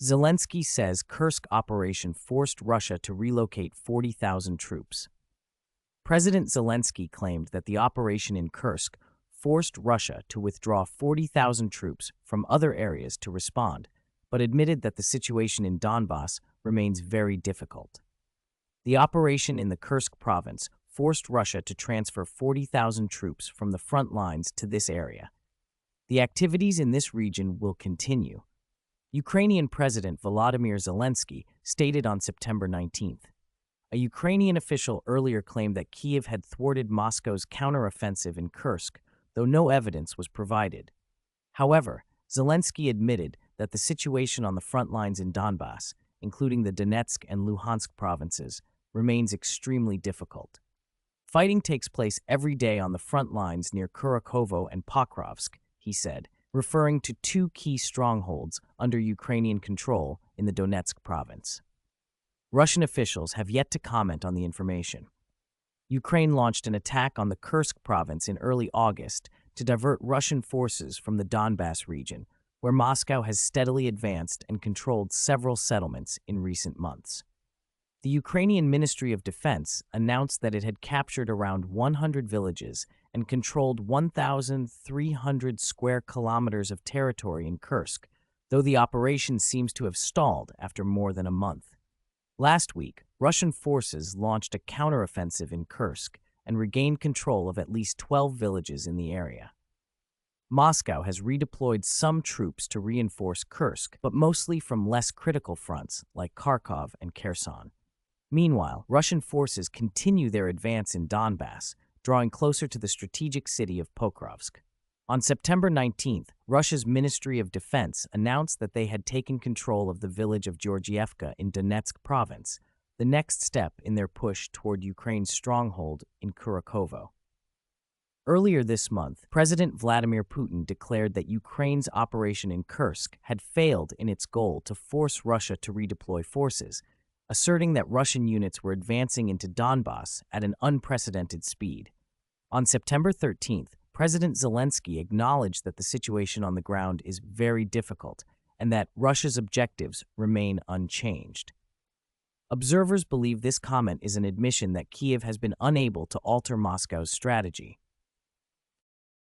Zelensky says Kursk operation forced Russia to relocate 40,000 troops. President Zelensky claimed that the operation in Kursk forced Russia to withdraw 40,000 troops from other areas to respond, but admitted that the situation in Donbass remains very difficult. The operation in the Kursk province forced Russia to transfer 40,000 troops from the front lines to this area. The activities in this region will continue. Ukrainian President Volodymyr Zelensky stated on September 19th. A Ukrainian official earlier claimed that Kyiv had thwarted Moscow's counteroffensive in Kursk, though no evidence was provided. However, Zelensky admitted that the situation on the front lines in Donbass, including the Donetsk and Luhansk provinces, remains extremely difficult. Fighting takes place every day on the front lines near Kurakhovo and Pokrovsk, he said, referring to two key strongholds under Ukrainian control in the Donetsk province. Russian officials have yet to comment on the information. Ukraine launched an attack on the Kursk province in early August to divert Russian forces from the Donbass region, where Moscow has steadily advanced and controlled several settlements in recent months. The Ukrainian Ministry of Defense announced that it had captured around 100 villages and controlled 1,300 square kilometers of territory in Kursk, though the operation seems to have stalled after more than a month. Last week, Russian forces launched a counteroffensive in Kursk and regained control of at least 12 villages in the area. Moscow has redeployed some troops to reinforce Kursk, but mostly from less critical fronts like Kharkov and Kherson. Meanwhile, Russian forces continue their advance in Donbass, drawing closer to the strategic city of Pokrovsk. On September 19th, Russia's Ministry of Defense announced that they had taken control of the village of Georgiyevka in Donetsk province, the next step in their push toward Ukraine's stronghold in Kurakhovo. Earlier this month, President Vladimir Putin declared that Ukraine's operation in Kursk had failed in its goal to force Russia to redeploy forces, asserting that Russian units were advancing into Donbass at an unprecedented speed. On September 13th, President Zelensky acknowledged that the situation on the ground is very difficult and that Russia's objectives remain unchanged. Observers believe this comment is an admission that Kyiv has been unable to alter Moscow's strategy.